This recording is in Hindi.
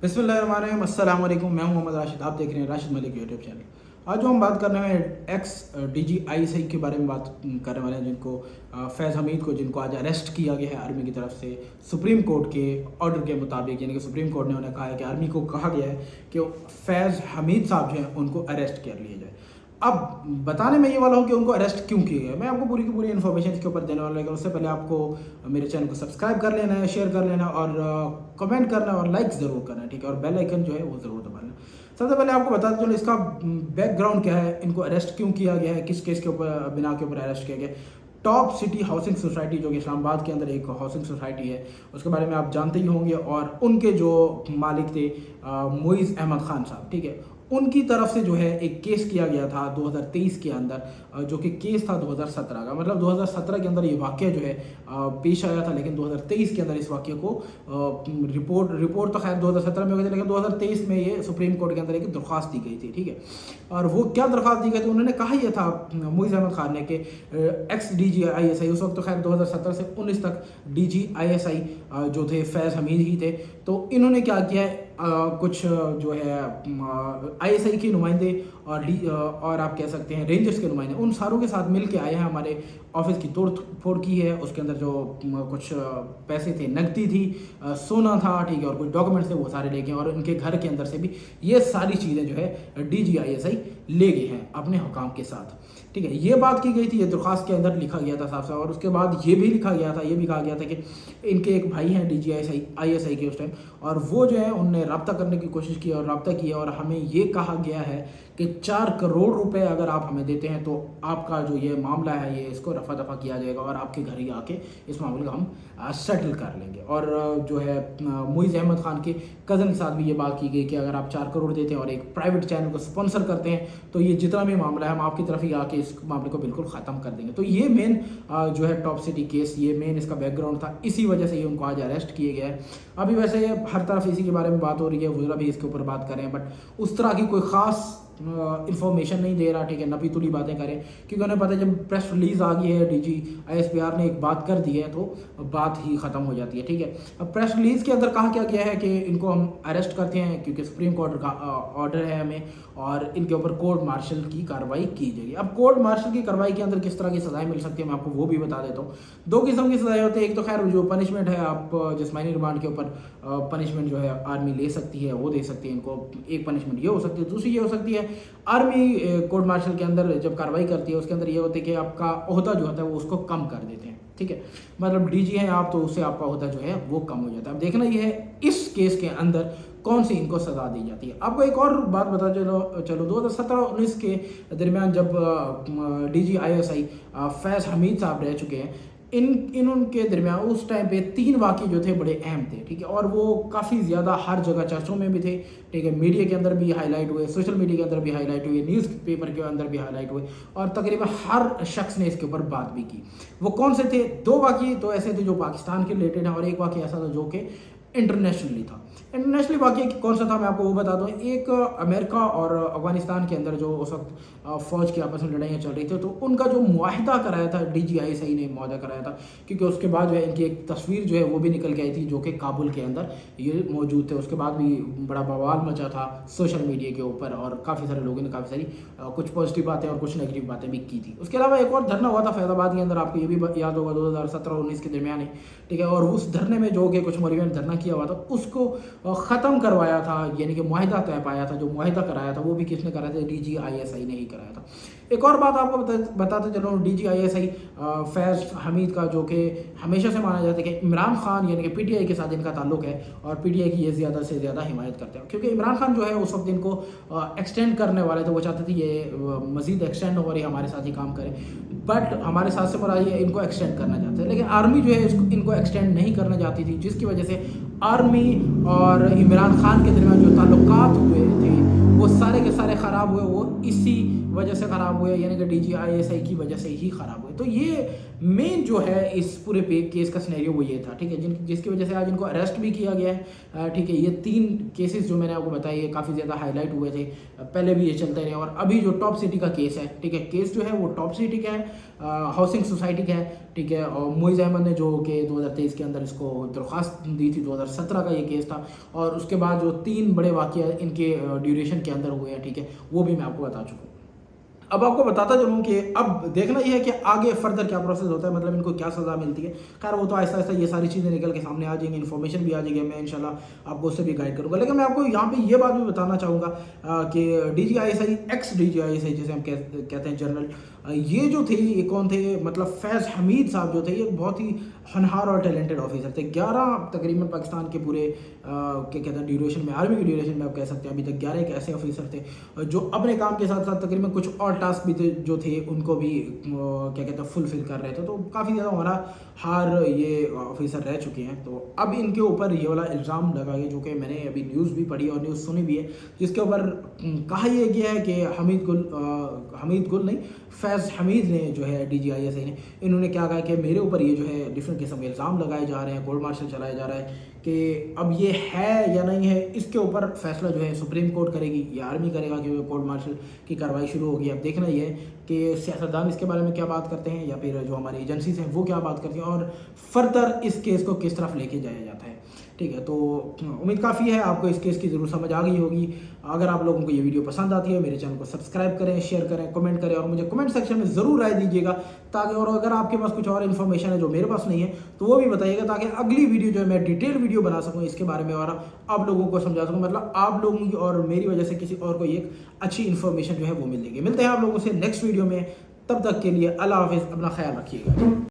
बिस्मिल्लाहिर्रहमानिर्रहीम, अस्सलाम वालेकुम। मैं हूं मोहम्मद राशिद, आप देख रहे हैं राशिद मलिक यूट्यूब चैनल। आज जो हम बात करने में एक्स DGI के बारे में बात करने वाले हैं, जिनको फैज़ हमीद को जिनको आज अरेस्ट किया गया है आर्मी की तरफ से सुप्रीम कोर्ट के ऑर्डर के मुताबिक। यानी कि सुप्रीम कोर्ट ने उन्हें कहा है कि आर्मी को कहा गया है कि फैज़ हमीद साहब जो हैं उनको अरेस्ट कर लिया जाए। अब बताने में ये वाला हूँ कि उनको अरेस्ट क्यों किया गया। मैं आपको पूरी की पूरी इन्फॉर्मेशन इसके ऊपर देने वाला हूँ, लेकिन उससे पहले आपको मेरे चैनल को सब्सक्राइब कर लेना है, शेयर कर लेना और कमेंट करना और लाइक ज़रूर करना है, ठीक है। और बेल आइकन जो है वो ज़रूर दबाना। सबसे पहले आपको बता दें इसका बैकग्राउंड क्या है, इनको अरेस्ट क्यों किया गया है, किस केस के ऊपर बिना के ऊपर अरेस्ट किया गया। टॉप सिटी हाउसिंग सोसाइटी जो कि इस्लामाबाद के अंदर एक हाउसिंग सोसाइटी है, उसके बारे में आप जानते ही होंगे। और उनके जो मालिक थे मुइज़ अहमद खान साहब, ठीक है, उनकी तरफ से जो है एक केस किया गया था 2023 के अंदर, जो कि केस था 2017 का। मतलब 2017 के अंदर ये वाक़या जो है पेश आया था, लेकिन 2023 के अंदर इस वाक़े को रिपोर्ट तो खैर 2017 में हो गई थी, लेकिन 2023 में ये सुप्रीम कोर्ट के अंदर एक दरख्वास्त दी गई थी, ठीक है। और वो क्या दरख्वास्त दी गई थी, उन्होंने कहा यह था मुइज़ अहमद खान ने कि एक्स DGISI, उस वक्त तो खैर 2017 से 19 तक DGISI जो थे फैज़ हमीद ही थे। तो इन्होंने क्या किया है, कुछ जो है ISI के नुमाइंदे और आप कह सकते हैं रेंजर्स के नुमाइंदे, उन सारों के साथ मिल के आए हैं, हमारे ऑफिस की तोड़ फोड़ की है। उसके अंदर जो कुछ पैसे थे, नकदी थी, सोना था, ठीक है, और कुछ डॉक्यूमेंट्स थे, वो सारे ले गए। और उनके घर के अंदर से भी ये सारी चीज़ें जो है DGISI ले गए हैं अपने हुकाम के साथ, ठीक है। ये बात की गई थी, ये दरख्वास्त के अंदर लिखा गया था साफ साफ। और उसके बाद ये भी लिखा गया था, ये भी कहा गया था कि इनके एक भाई हैं DGISI के उस टाइम, और वो जो है उनने रब्ता करने की कोशिश की और रब्ता किया, और हमें ये कहा गया है कि 4 करोड़ रुपए अगर आप हमें देते हैं तो आपका जो ये मामला है ये इसको रफा दफा किया जाएगा और आपके घर ही आके इस मामले को हम सेटल कर लेंगे। और जो है मुइज़ अहमद खान के कज़न के साथ भी ये बात की गई कि अगर आप 4 करोड़ देते हैं और एक प्राइवेट चैनल को स्पॉन्सर करते हैं तो ये जितना भी मामला है हम आपकी तरफ ही आके इस मामले को बिल्कुल ख़त्म कर देंगे। तो ये मेन जो है टॉप सिटी केस, ये मेन इसका बैकग्राउंड था, इसी वजह से ये उनको आज अरेस्ट किए गए हैं। अभी वैसे हर तरफ इसी के बारे में बात हो रही है, वज़रा भी इसके ऊपर बात कर रहे हैं, बट उस तरह की कोई ख़ास इन्फॉर्मेशन नहीं दे रहा, ठीक है। नपी तुली बातें करें, क्योंकि उन्हें पता है जब प्रेस रिलीज आ गई है, DGISPR ने एक बात कर दी है तो बात ही ख़त्म हो जाती है, ठीक है। अब प्रेस रिलीज के अंदर कहा क्या गया है कि इनको हम अरेस्ट करते हैं क्योंकि सुप्रीम कोर्ट का ऑर्डर है हमें, और इनके ऊपर कोर्ट मार्शल की कार्रवाई की जाएगी। अब कोर्ट मार्शल की कार्रवाई के अंदर किस तरह की सजाएं मिल सकती है, मैं आपको वो भी बता देता हूँ। 2 किस्म की सजाएं होती है। एक तो खैर जो पनिशमेंट है, आप जिस्मानी रिमांड के ऊपर पनिशमेंट जो है आर्मी ले सकती है, वो दे सकती है इनको। एक पनिशमेंट ये हो सकती है, दूसरी ये हो सकती है आर्मी कोर्ट मार्शल के अंदर जब कार्रवाई करती है उसके अंदर ये होता है कि आपका ओहदा जो होता है वो उसको कम कर देते हैं, ठीक है। मतलब DG हैं आप, तो उससे आपका ओहदा जो है वो कम हो जाता है। अब देखना ये है इस केस के अंदर कौन सी इनको सजा दी जाती है। आपको एक और बात बता चलो 2017-19 के दरमियान जब DGISI फैज़ हमीद साहब रह चुके हैं, उनके दरमियान उस टाइम पे 3 वाक़े जो थे बड़े अहम थे, ठीक है। और वो काफ़ी ज़्यादा हर जगह चर्चों में भी थे, ठीक है। मीडिया के अंदर भी हाईलाइट हुए, सोशल मीडिया के अंदर भी हाईलाइट हुए, न्यूज़पेपर के अंदर भी हाईलाइट हुए, और तकरीबन हर शख्स ने इसके ऊपर बात भी की। वो कौन से थे? 2 वाक़े तो ऐसे थे जो पाकिस्तान के रिलेटेड है, और एक वाक़या ऐसा था जो कि इंटरनेशनली था। इंटरनेशनली वाक़या कौन सा था मैं आपको वो बता दूँ। एक अमेरिका और अफगानिस्तान के अंदर जो उस वक्त फ़ौज की आपस में लड़ाइयाँ चल रही थी, तो उनका जो मुआहिदा कराया था DGISI ने मुआहिदा कराया था, क्योंकि उसके बाद जो है इनकी एक तस्वीर जो है वो भी निकल के आई थी जो कि काबुल के अंदर ये मौजूद थे। उसके बाद भी बड़ा बवाल मचा था सोशल मीडिया के ऊपर, और काफ़ी सारे लोगों ने काफ़ी सारी कुछ पॉजिटिव बातें और कुछ नेगेटिव बातें भी की थी। उसके अलावा एक और धरना हुआ था फैज़ाबाद के अंदर, आपको ये भी याद होगा, 2017-19 के दरमियान है, ठीक है। और उस धरने में जो कि कुछ मौलवियों ने धरना किया हुआ था उसको ख़त्म करवाया था, यानी कि मुआहिदा तय पाया था। जो मुआहिदा कराया था वो भी किसने कराया था? DGISI ने ही कराया था। एक और बात आपको बताते चलो, DGISI फैज़ हमीद का जो कि हमेशा से माना जाता है कि इमरान खान यानी कि PTI के साथ इनका ताल्लुक है, और PTI की ये ज़्यादा से ज़्यादा हिमायत करते हैं, क्योंकि इमरान खान जो है उस वक्त इनको एक्सटेंड करने वाले थे। वो चाहते थे ये मज़ीद एक्सटेंड हो और ये हमारे साथ ही काम करें, बट हमारे साथ से बड़ा ये इनको एक्सटेंड करना चाहते हैं, लेकिन आर्मी जो है इनको एक्सटेंड नहीं करना चाहती थी, जिसकी वजह से आर्मी और इमरान खान के दरमियान जो ताल्लुकात हुए थे वो सारे के सारे ख़राब हुए। वो इसी वजह से ख़राब हुए, यानी कि DGISI की वजह से ही ख़राब हुए। तो ये मेन जो है इस पूरे केस का सिनेरियो वो ये था, ठीक है, जिसकी वजह से आज इनको अरेस्ट भी किया गया है, ठीक है। ये 3 केसेस जो मैंने आपको बताए ये काफ़ी ज़्यादा हाईलाइट हुए थे, पहले भी ये चलते रहे। और अभी जो टॉप सिटी का केस है, ठीक है, केस जो है वो टॉप सिटी का है, हाउसिंग सोसाइटी का है, ठीक है। और मोइज़ अहमद ने जो कि 2023 के अंदर इसको दरख्वास्त दी थी, 2017 का ये केस था। और उसके बाद जो 3 बड़े वाक़या इनके ड्यूरेशन के अंदर हुए हैं, ठीक है, वो भी मैं आपको बता चुका हूँ। अब आपको बताता चलूँ कि अब देखना ये है कि आगे फर्दर क्या प्रोसेस होता है, मतलब इनको क्या सज़ा मिलती है। खैर वो तो आहिस्ता आहिस्ता ये सारी चीज़ें निकल के सामने आ जाएंगी, इन्फॉर्मेशन भी आ जाएगी, मैं इंशाल्लाह आपको उससे भी गाइड करूँगा। लेकिन मैं आपको यहाँ पे ये बात भी बताना चाहूँगा कि DGISI, एक्स DGISI जिसे हम कहते हैं जनरल, ये जो थे ये कौन थे, मतलब फैज़ हमीद साहब जो थे, ये बहुत ही होनहार और टैलेंटेड ऑफिसर थे। 11 तकरीबन पाकिस्तान के पूरे क्या कहते हैं ड्यूरेशन में, आर्मी की ड्यूरेशन में आप कह सकते हैं, अभी तक 11 एक ऐसे ऑफिसर थे जो अपने काम के साथ साथ तकरीबन कुछ और टास्क भी थे जो थे उनको भी क्या कहते हैं फुलफिल कर रहे थे। तो काफ़ी ज़्यादा हमारा हार ये ऑफिसर रह चुके हैं। तो अब इनके ऊपर ये वाला इल्ज़ाम लगा है, जो कि मैंने अभी न्यूज़ भी पढ़ी और न्यूज़ सुनी भी है, जिसके ऊपर कहा यह गया है कि हमीद गुल नहीं, फैज़ हमीद ने जो है DGISI ने, इन्होंने क्या कहा कि मेरे ऊपर ये जो है डिफरेंट किस्म के इल्ज़ाम लगाए जा रहे हैं, कोर्ट मार्शल चलाया जा रहा है कि अब ये है या नहीं है, इसके ऊपर फैसला जो है सुप्रीम कोर्ट करेगी या आर्मी करेगा, कि कोर्ट मार्शल की कार्रवाई शुरू होगी। अब देखना ये है कि सियासतदान इसके बारे में क्या बात करते हैं, या फिर जो हमारी एजेंसीज हैं वो क्या बात करती हैं, और फर्दर इस केस को किस तरफ लेके जाया जाता है, ठीक है। तो उम्मीद काफ़ी है आपको इस केस की ज़रूर समझ आ गई होगी। अगर आप लोगों को ये वीडियो पसंद आती है, मेरे चैनल को सब्सक्राइब करें, शेयर करें, कमेंट करें, और मुझे कमेंट सेक्शन में ज़रूर राय दीजिएगा, ताकि और अगर आपके पास कुछ और इन्फॉर्मेशन है जो मेरे पास नहीं है तो वो भी बताइएगा, ताकि अगली वीडियो जो है मैं डिटेल वीडियो बना सकूँ इसके बारे में और आप लोगों को समझा सकूँ, मतलब आप लोगों की और मेरी वजह से किसी और को एक अच्छी इन्फॉर्मेशन जो है वो मिल जाएगी। मिलते हैं आप लोगों से नेक्स्ट वीडियो में, तब तक के लिए अल्लाह हाफिज़, अपना ख्याल रखिएगा।